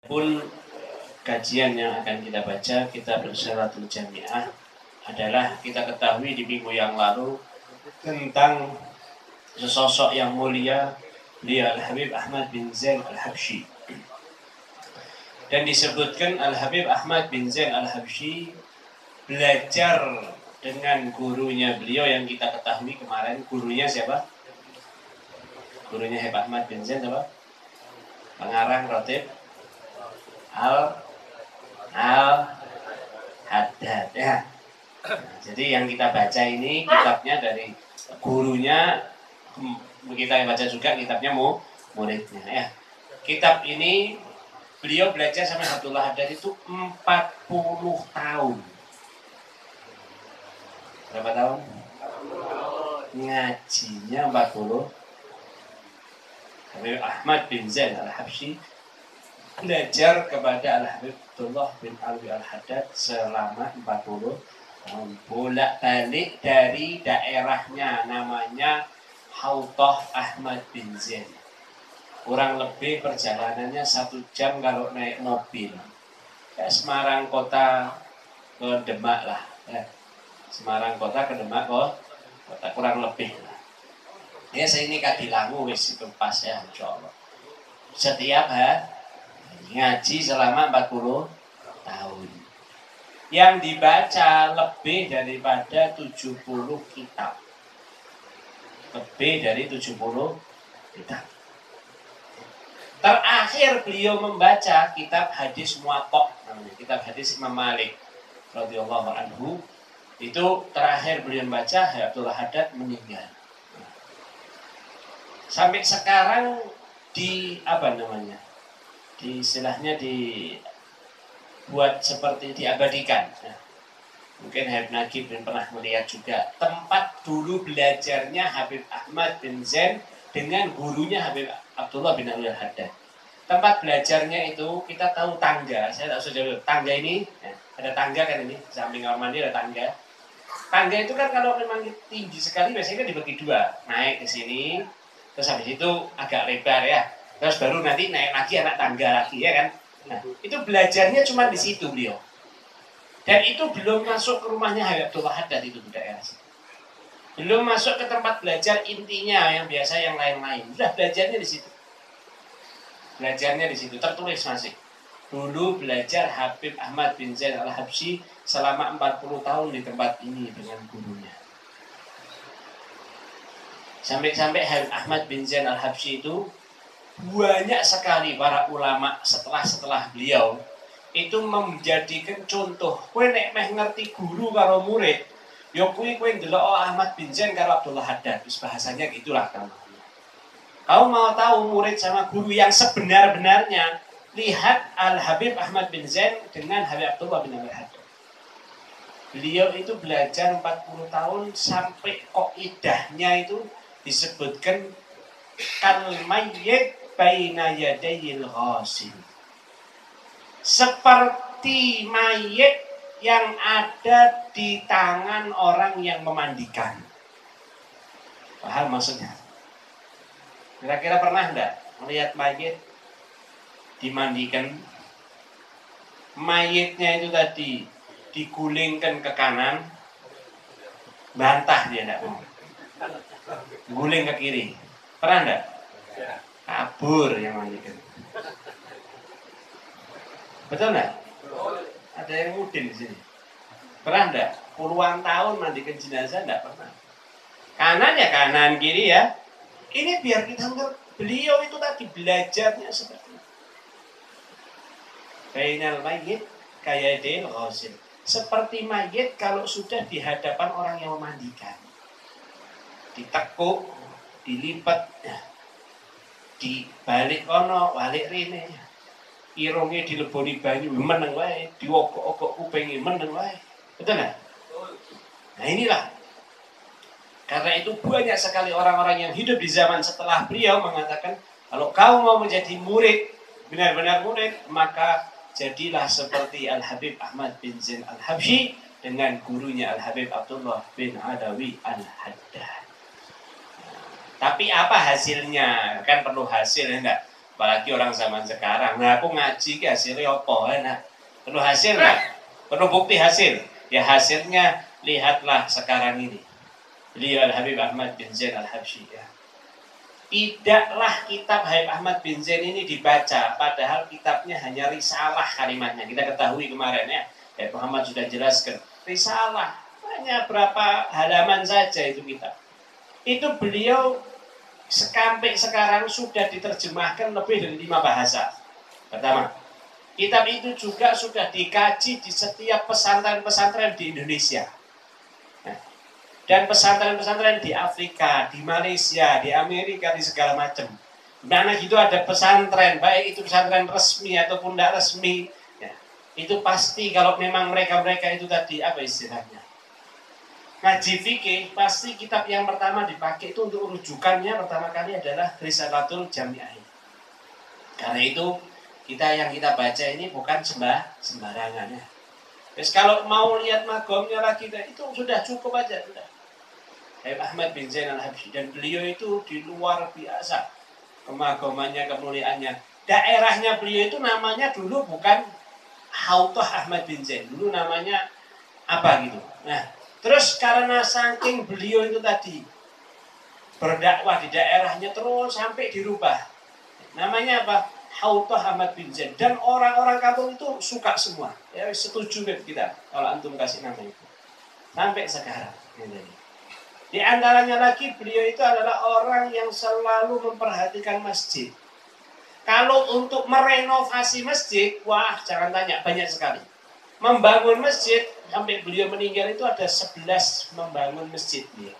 Pun kajian yang akan kita baca, kitab Risyalatul Jami'ah, adalah kita ketahui di minggu yang lalu tentang sesosok yang mulia, beliau Al-Habib Ahmad bin Zain Al-Habsyi. Dan disebutkan Al-Habib Ahmad bin Zain Al-Habsyi belajar dengan gurunya beliau yang kita ketahui kemarin. Gurunya siapa? Gurunya Habib Ahmad bin Zain apa? Pengarang Ratib Al-Haddad ya. Jadi yang kita baca ini kitabnya dari gurunya, kita baca juga kitabnya muridnya ya. Kitab ini beliau belajar sama Abdullah Haddad itu 40 tahun. Berapa tahun? Ngajinya 40. Habib Ahmad bin Zain Al-Habsyi belajar kepada Al-Habib Abdullah bin Alwi Al-Haddad selama 40 tahun. Bolak-balik dari daerahnya namanya Hautah Ahmad bin Zain. Kurang lebih perjalanannya 1 jam kalau naik mobil. Kayak Semarang kota ke Demak lah. Semarang kota ke Demak kota kurang lebih lah. Ya saya ini kadilangu wis itu pas ya insyaallah. Setiap ngaji selama 40 tahun. Yang dibaca lebih daripada 70 kitab. Lebih dari 70 kitab. Terakhir beliau membaca kitab hadis Muwatta, kitab hadis Imam Malik radhiyallahu anhu. Itu terakhir beliau membaca, Abdullah Haddad meninggal. Sampai sekarang istilahnya dibuat seperti diabadikan. Mungkin Habib Nagib pernah melihat juga tempat dulu belajarnya Habib Ahmad bin Zain dengan gurunya Habib Abdullah bin Alwi Al-Haddad. Tempat belajarnya itu kita tahu tangga. Saya tak usah jauh. Tangga ini ada tangga kan ini, samping kamar mandi ada tangga. Tangga itu kan kalau memang tinggi sekali biasanya kan dibagi 2, naik ke sini, terus habis itu agak lebar ya, terus baru nanti naik lagi anak tangga lagi ya kan. Nah, itu belajarnya cuma di situ beliau. Dan itu belum masuk ke rumahnya Habib Abdullah Haddad itu di daerah situ. Belum masuk ke tempat belajar intinya yang biasa yang lain-lain. Sudah belajarnya di situ. Belajarnya di situ tertulis masih. Dulu belajar Habib Ahmad bin Zain Al-Habsyi selama 40 tahun di tempat ini dengan gurunya. Sampai-sampai Habib Ahmad bin Zain Al-Habsyi itu banyak sekali para ulama setelah beliau itu menjadikan contoh. Kowe nek meh ngerti guru karo murid, ya kowe ndelok Ahmad bin Zain karo Abdullah Haddad. Bahasanya gitulah kamu. Kau mau tahu murid sama guru yang sebenar-benarnya, lihat Al-Habib Ahmad bin Zain dengan Habib Abdullah bin Alwi Haddad. Beliau itu belajar 40 tahun sampai qaidahnya itu disebutkan kal mayyit baina yadayil ghasil. Seperti mayit yang ada di tangan orang yang memandikan. Paham maksudnya? Kira-kira pernah enggak melihat mayit dimandikan? Mayitnya itu tadi digulingkan ke kanan, bantah dia enggak mau. Guling ke kiri. Pernah enggak? Kabur yang mandikan. Betul enggak? Ada yang mudin di sini. Pernah enggak? Puluhan tahun mandikan jenazah enggak pernah. Kanan ya kanan, kiri ya. Ini biar kita ngerti. Beliau itu tadi belajarnya seperti itu. Bainal mayyit kayadil ghasil. Seperti mayit kalau sudah di hadapan orang yang memandikan. Ditekuk, dilipat, dibalik kono, balik rene. Irunge dileboni banyu, meneng wae, diogok-ogok kupinge meneng wae. Betul enggak? Nah inilah. Karena itu banyak sekali orang-orang yang hidup di zaman setelah beliau mengatakan, kalau kau mau menjadi murid, benar-benar murid, maka jadilah seperti Al-Habib Ahmad bin Zain Al-Habsyi dengan gurunya Al-Habib Abdullah bin Alwi Al-Haddad. Tapi apa hasilnya? Kan perlu hasil, enggak? Apalagi orang zaman sekarang. Nah, aku ngaji ki hasilnya apa? Nah, penuh hasil nggak? Penuh bukti hasil. Ya hasilnya lihatlah sekarang ini. Beliau Al-Habib Ahmad bin Zain Al-Habsyi. Ya. Tidaklah kitab Habib Ahmad bin Zain ini dibaca, padahal kitabnya hanya risalah kalimatnya. Kita ketahui kemarin ya, Habib Muhammad sudah jelaskan. Risalah, hanya berapa halaman saja itu kitab. Itu beliau sampai sekarang sudah diterjemahkan lebih dari 5 bahasa. Pertama, kitab itu juga sudah dikaji di setiap pesantren-pesantren di Indonesia. Nah, dan pesantren-pesantren di Afrika, di Malaysia, di Amerika, di segala macam. Mana gitu ada pesantren, baik itu pesantren resmi ataupun tidak resmi. Ya, itu pasti kalau memang mereka-mereka itu tadi, apa istilahnya? Ngaji fikih, pasti kitab yang pertama dipakai itu untuk rujukannya pertama kali adalah Risalatul Jami'ah. Karena itu yang kita baca ini bukan sembarangan ya. Terus kalau mau lihat magomnya lagi, itu sudah cukup aja. Sudah. Habib Ahmad bin Zain Al-Habsyi, dan beliau itu di luar biasa kemagomannya, kemuliaannya. Daerahnya beliau itu namanya dulu bukan Hautah Ahmad bin Zain, dulu namanya apa gitu. Nah, terus karena saking beliau itu tadi berdakwah di daerahnya terus sampai dirubah. Namanya apa? Hautah Ahmad bin Zain. Dan orang-orang kampung itu suka semua. Ya, setuju kita kalau antum kasih nama itu. Sampai sekarang. Di antaranya lagi beliau itu adalah orang yang selalu memperhatikan masjid. Kalau untuk merenovasi masjid, wah jangan tanya, banyak sekali. Membangun masjid, sampai beliau meninggal itu ada 11 membangun masjid beliau.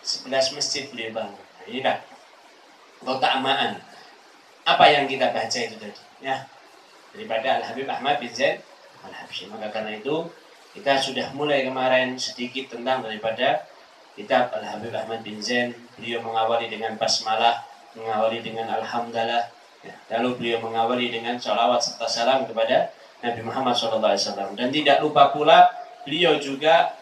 11 masjid beliau bangun. Nah, ini kan keutamaan. Apa yang kita baca itu tadi? Ya, daripada Al-Habib Ahmad bin Zain Al-Habsyi. Maka karena itu, kita sudah mulai kemarin sedikit tentang daripada kitab Al-Habib Ahmad bin Zain. Beliau mengawali dengan basmalah, mengawali dengan alhamdulillah. Ya, lalu beliau mengawali dengan sholawat serta salam kepada Nabi Muhammad SAW. Dan tidak lupa pula beliau juga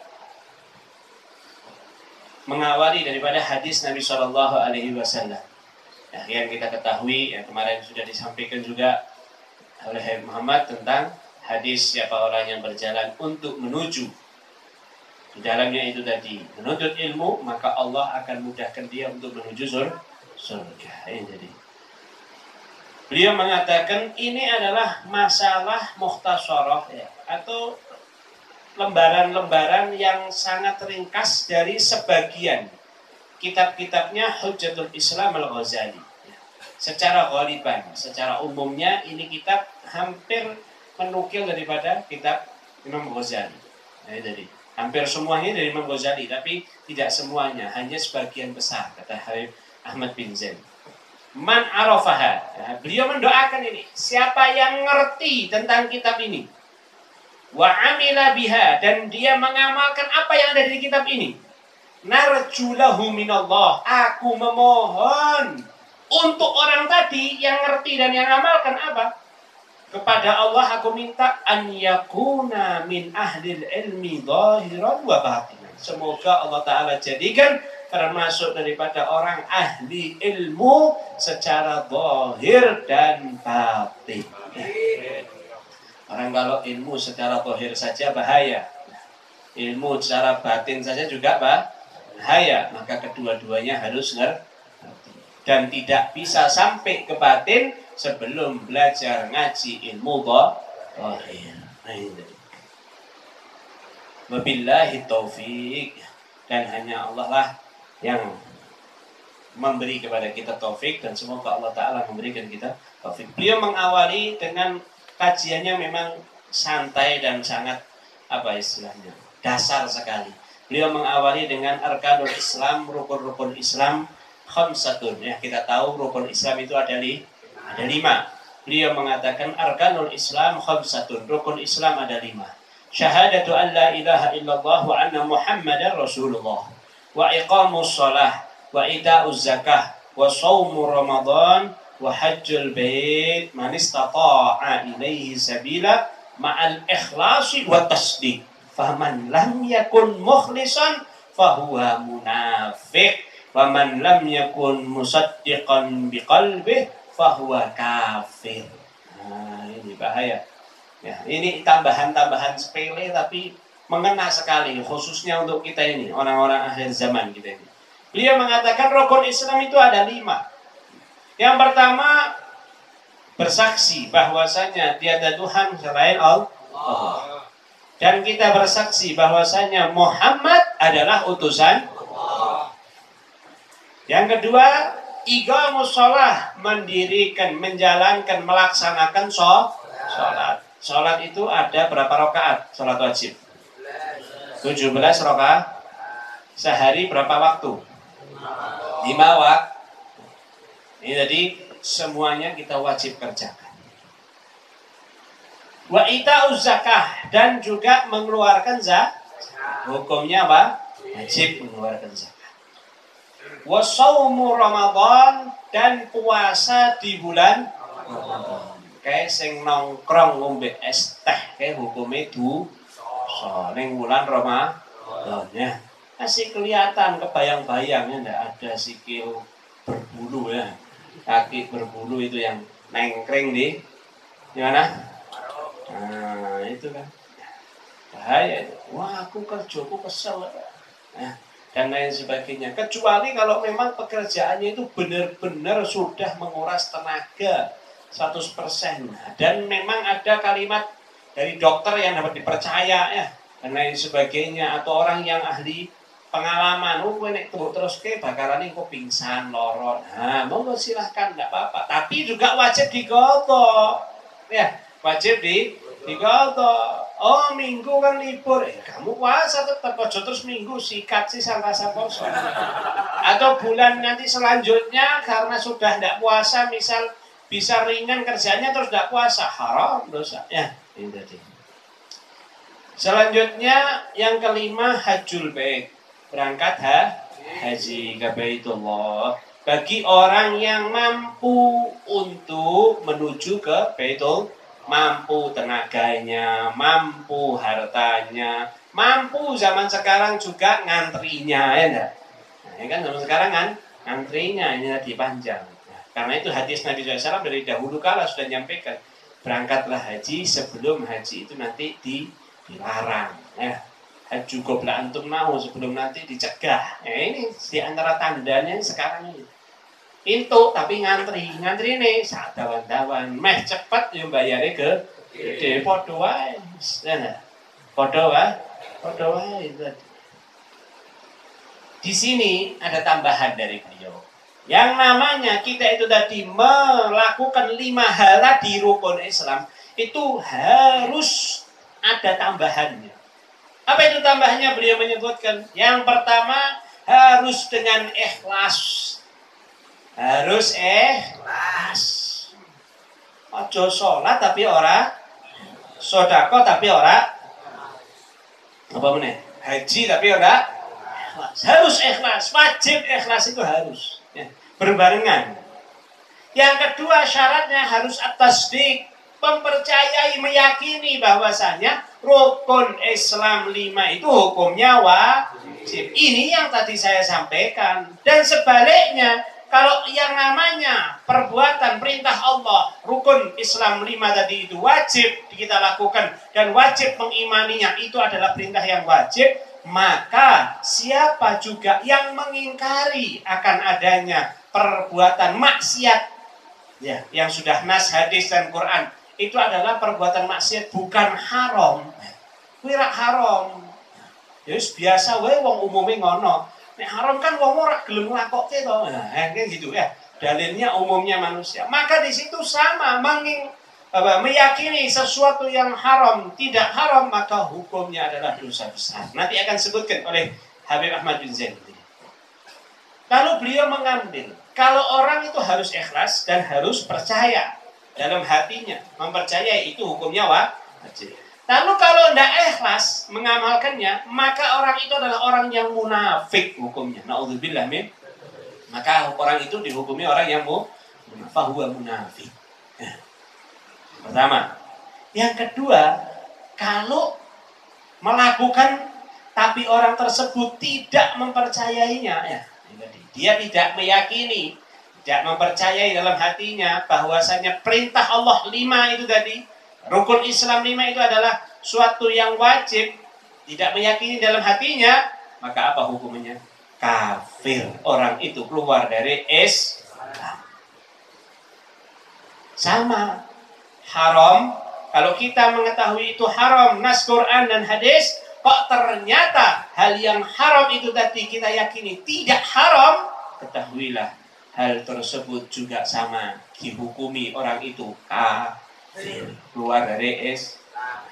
mengawali daripada hadis Nabi SAW. Ya, yang kita ketahui, yang kemarin sudah disampaikan juga oleh Habib Muhammad tentang hadis siapa orang yang berjalan untuk menuju di dalamnya itu tadi menuntut ilmu, maka Allah akan mudahkan dia untuk menuju surga. Ini jadi. Beliau mengatakan ini adalah masalah mukhtasarah ya, atau lembaran-lembaran yang sangat ringkas dari sebagian kitab-kitabnya Hujjatul Islam Al-Ghazali. Secara ghaliban, secara umumnya ini kitab hampir menukil daripada kitab Imam Ghazali. Nah, jadi hampir semuanya dari Imam Ghazali, tapi tidak semuanya, hanya sebagian besar, kata Habib Ahmad bin Zain. Man arafaha. Nah, beliau mendoakan ini. Siapa yang ngerti tentang kitab ini, wa amila biha, dan dia mengamalkan apa yang ada di kitab ini, narjulahu minallah. Aku memohon untuk orang tadi yang ngerti dan yang amalkan apa? Kepada Allah aku minta an yakuna min ahlil ilmi zahiran wa batinan. Semoga Allah Ta'ala jadikan termasuk daripada orang ahli ilmu secara zahir dan batin. Orang kalau ilmu secara zahir saja bahaya, ilmu secara batin saja juga bahaya. Maka kedua-duanya harus ngerti. Dan tidak bisa sampai ke batin sebelum belajar ngaji ilmu zahir. Wabillahi taufik. Dan hanya Allah lah yang memberi kepada kita taufik, dan semoga Allah Ta'ala memberikan kita taufik. Beliau mengawali dengan kajiannya memang santai dan sangat apa istilahnya, dasar sekali. Beliau mengawali dengan arkanul Islam, rukun-rukun Islam khamsatun. Ya, kita tahu rukun Islam itu ada 5. Beliau mengatakan arkanul Islam khamsatun, rukun Islam ada 5. Syahadatu an la ilaha illallah wa anna Muhammadar Rasulullah, wa iqamus shalah, wa ita'uz zakah, wa shaumu Ramadan, wa hajjul bait man istata'a ilaihi sabila ma'al ikhlasi wa tasdiq. Faman lam yakun mukhlisan fahuwa munafiq, wa man lam yakun musaddiqan biqalbih fahuwa kafir. Nah, ini bahaya. Ya, ini tambahan-tambahan sepele tapi mengena sekali, khususnya untuk kita ini, orang-orang akhir zaman kita ini. Beliau mengatakan rukun Islam itu ada 5. Yang pertama, bersaksi bahwasanya tiada Tuhan selain Allah. Dan kita bersaksi bahwasanya Muhammad adalah utusan Allah. Yang kedua, iqamus shalah, mendirikan, menjalankan, melaksanakan sholat. Sholat itu ada berapa rakaat? Sholat wajib 17 rakaat. Sehari berapa waktu? 5 waktu. Ini tadi semuanya kita wajib kerjakan. Wa ita'uz zakah, dan juga mengeluarkan zakat. Hukumnya apa? Wajib mengeluarkan zakat. Wa shaumu Ramadan, dan puasa di bulan Ramadan. Kayak sing nongkrong ngombe es teh kayak hukumnya dosa ning bulan Ramadan ya. Masih kelihatan kebayang-bayangnya, ndak ada sikil berbulu ya. Kaki berbulu itu yang nengkring di mana? Nah, itu kan bahaya. Wah, aku kerjaku kesel. Nah, dan lain sebagainya. Kecuali kalau memang pekerjaannya itu benar-benar sudah menguras tenaga 100%. Dan memang ada kalimat dari dokter yang dapat dipercaya ya, dan lain sebagainya, atau orang yang ahli pengalaman. Kowe nek terus ke bakaran kok pingsan, lorot. Nah, monggo silahkan, enggak apa-apa. Tapi juga wajib digoto. Ya, wajib digoto. Oh, minggu kan libur. Kamu puasa tetap aja terus minggu sikat sih rasa poso. Atau bulan nanti selanjutnya karena sudah enggak puasa, misal bisa ringan kerjanya terus enggak puasa, haram dosa. Ya, ini tadi. Selanjutnya yang kelima, hajjul bait. Berangkat haji ke Baitullah bagi orang yang mampu untuk menuju ke Baitul, mampu tenaganya, mampu hartanya, mampu zaman sekarang juga ngantrinya ya enggak? Nah, ini kan zaman sekarang kan ngantrinya ini tadi panjang. Nah, karena itu hadis Nabi SAW dari dahulu kala sudah menyampaikan, berangkatlah haji sebelum haji itu nanti dilarang ya. Haji qabla antum mau, sebelum nanti dicegah. Ya, ini di antara tandanya sekarang ini. Itu tapi ngantri nih sadawan-dawan meh cepet yo bayare gede padha wae. Nah, padha wae. Di sini ada tambahan dari beliau. Yang namanya kita itu tadi melakukan 5 hal di rukun Islam itu harus ada tambahannya. Apa itu tambahannya? Beliau menyebutkan yang pertama harus dengan ikhlas. Harus ikhlas. Ojo sholat tapi ora, sedekah tapi ora, apa meneh? Haji tapi ora ikhlas. Harus ikhlas, wajib ikhlas itu harus ya, berbarengan. Yang kedua syaratnya harus at-tasdiq, mempercayai, meyakini bahwasanya rukun Islam 5 itu hukumnya wajib. Ini yang tadi saya sampaikan. Dan sebaliknya, kalau yang namanya perbuatan perintah Allah, rukun Islam 5 tadi itu wajib kita lakukan dan wajib mengimaninya, itu adalah perintah yang wajib, maka siapa juga yang mengingkari akan adanya perbuatan maksiat ya, yang sudah nas hadis dan Quran, itu adalah perbuatan maksiat, bukan haram. Wira haram. Ya biasa wae wong umume ngono. Nek haram kan wong ora gelem nglakokke to. Nah, kan gitu ya. Dalilnya umumnya manusia. Maka di situ sama meyakini sesuatu yang haram, tidak haram, maka hukumnya adalah dosa besar. Nanti akan sebutkan oleh Habib Ahmad bin Zain. Lalu beliau mengambil, kalau orang itu harus ikhlas dan harus percaya dalam hatinya, mempercayai itu hukumnya wajib. Lalu kalau tidak ikhlas mengamalkannya, maka orang itu adalah orang yang munafik hukumnya. Na'udzubillah min. Maka orang itu dihukumi orang yang munafik. Pertama. Yang kedua, kalau melakukan tapi orang tersebut tidak mempercayainya, ya, dia tidak meyakini, tidak mempercayai dalam hatinya bahwasanya perintah Allah 5 itu tadi, rukun Islam 5 itu adalah suatu yang wajib, tidak meyakini dalam hatinya, maka apa hukumnya? Kafir. Orang itu keluar dari Islam. Sama haram. Kalau kita mengetahui itu haram, nas Quran dan hadis, kok ternyata hal yang haram itu tadi kita yakini tidak haram, ketahuilah hal tersebut juga sama dihukumi orang itu kafir, keluar dari Islam.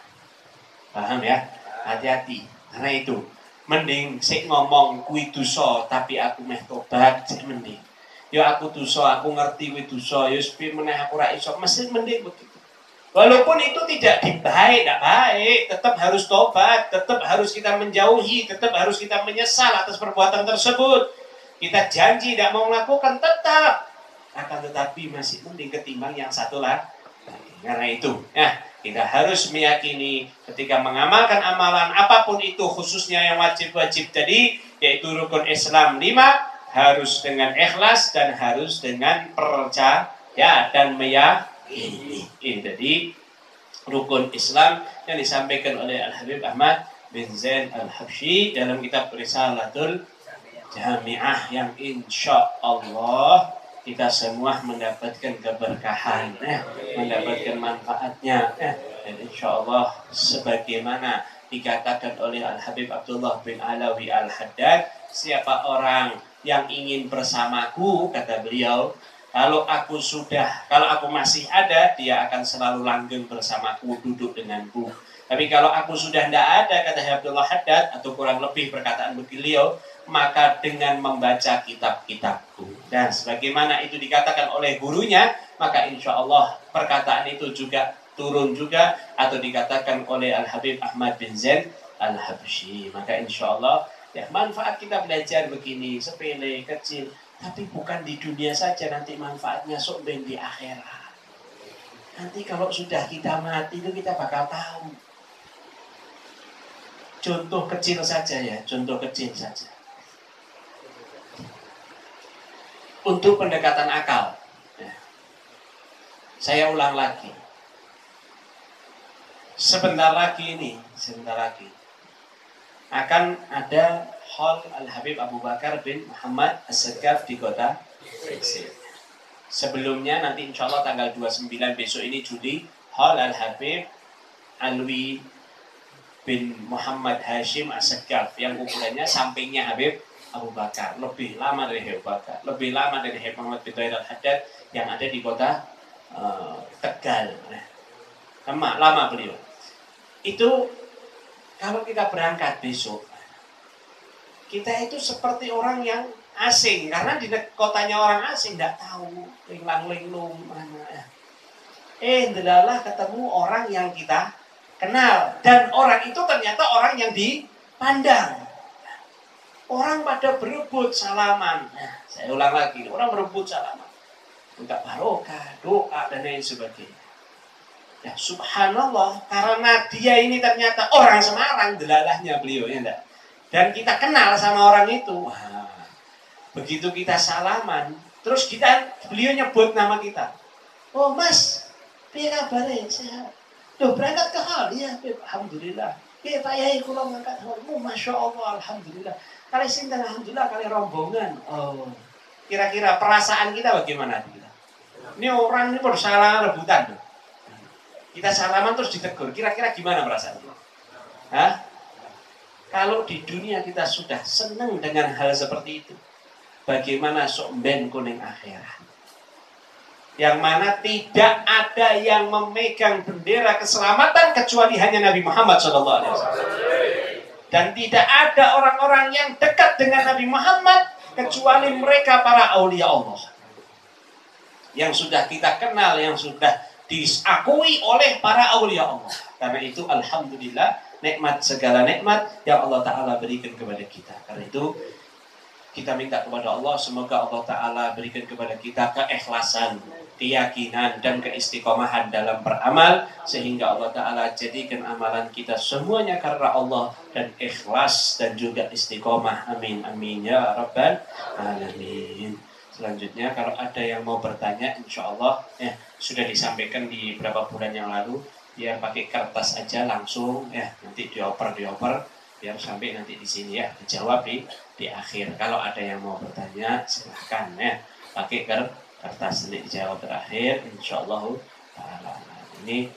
Paham ya? Hati-hati. Karena itu mending sik ngomong kuwi dosa tapi aku meh tobat, sik mending. Ya aku dosa, aku ngerti kuwi dosa, ya sepi meneh aku ra iso, mesti mending begitu. Walaupun itu tidak tidak baik, tetap harus tobat, tetap harus kita menjauhi, tetap harus kita menyesal atas perbuatan tersebut. Kita janji tidak mau melakukan, tetap. Akan tetapi masih mending ketimbang yang satu lagi. Karena itu, kita harus meyakini ketika mengamalkan amalan apapun itu, khususnya yang wajib-wajib tadi, yaitu rukun Islam 5, harus dengan ikhlas dan harus dengan percaya dan meyakini. Ini tadi rukun Islam yang disampaikan oleh Al-Habib Ahmad bin Zain Al-Habsyi dalam kitab Risalatul Jami'ah, yang insya Allah kita semua mendapatkan keberkahan, mendapatkan manfaatnya, dan insya Allah sebagaimana dikatakan oleh Al-Habib Abdullah bin Alawi Al-Haddad, siapa orang yang ingin bersamaku, kata beliau, kalau aku masih ada, dia akan selalu langgeng bersamaku, duduk denganku. Tapi kalau aku sudah tidak ada, kata Abdullah Haddad, atau kurang lebih perkataan beliau, maka dengan membaca kitab-kitabku. Dan sebagaimana itu dikatakan oleh gurunya, maka insya Allah perkataan itu juga turun juga, atau dikatakan oleh Al-Habib Ahmad bin Zain Al-Habsyi. Maka insya Allah, ya, manfaat kita belajar begini, sepele, kecil, tapi bukan di dunia saja, nanti manfaatnya sok ben di akhirat. Nanti kalau sudah kita mati itu kita bakal tahu. Contoh kecil saja ya, contoh kecil saja. Untuk pendekatan akal, saya ulang lagi. Sebentar lagi akan ada Hall Al-Habib Abu Bakar bin Muhammad As-Sagaf di kota Gresik. Sebelumnya nanti insya Allah tanggal 29 besok ini Juli, Hall Al-Habib Alwi bin Muhammad Hashim As-Sagaf yang ukurannya sampingnya Habib Abu Bakar, lebih lama dari Habib Bakar, lebih lama dari Habib Muhammad bin Tohir Al-Haddad yang ada di kota Tegal. Lama beliau. Itu kalau kita berangkat besok, kita itu seperti orang yang asing, karena di kotanya orang asing tidak tahu linglang-linglung mana. Delalah ketemu orang yang kita kenal, dan orang itu ternyata orang yang dipandang. Orang pada berebut salaman. Saya ulang lagi, orang berebut salaman, minta barokah, doa dan lain sebagainya. Ya subhanallah, karena dia ini ternyata orang Semarang, delalahnya beliau ya enggak. Dan kita kenal sama orang itu. Wah, begitu kita salaman, terus beliau nyebut nama kita. Oh mas, piye kabare? Sehat. Loh berangkat ke hal? Iya, alhamdulillah. Piye Pak Yai kula ngangkat hal? Oh, masya Allah, alhamdulillah. Kali sinten alhamdulillah, kali rombongan. Oh, kira-kira perasaan kita bagaimana kita? Ini orang ini bersalah rebutan tuh. Kita salaman terus ditegur, kira-kira gimana perasaan kita? Kalau di dunia kita sudah senang dengan hal seperti itu, bagaimana sok ben kuning akhirat? Yang mana tidak ada yang memegang bendera keselamatan kecuali hanya Nabi Muhammad SAW. Dan tidak ada orang-orang yang dekat dengan Nabi Muhammad kecuali mereka para aulia Allah. Yang sudah kita kenal, yang sudah diakui oleh para aulia Allah. Karena itu alhamdulillah, nikmat segala nikmat yang Allah Ta'ala berikan kepada kita. Karena itu kita minta kepada Allah, semoga Allah Ta'ala berikan kepada kita keikhlasan, keyakinan, dan keistiqomahan dalam beramal, sehingga Allah Ta'ala jadikan amalan kita semuanya karena Allah, dan ikhlas dan juga istiqomah. Amin, amin ya rabbal alamin. Selanjutnya kalau ada yang mau bertanya, insya Allah sudah disampaikan di beberapa bulan yang lalu, biar pakai kertas aja langsung nanti dioper biar sampai nanti di sini dijawab di akhir. Kalau ada yang mau bertanya silahkan pakai kertas nanti dijawab terakhir, insya Allah. Ini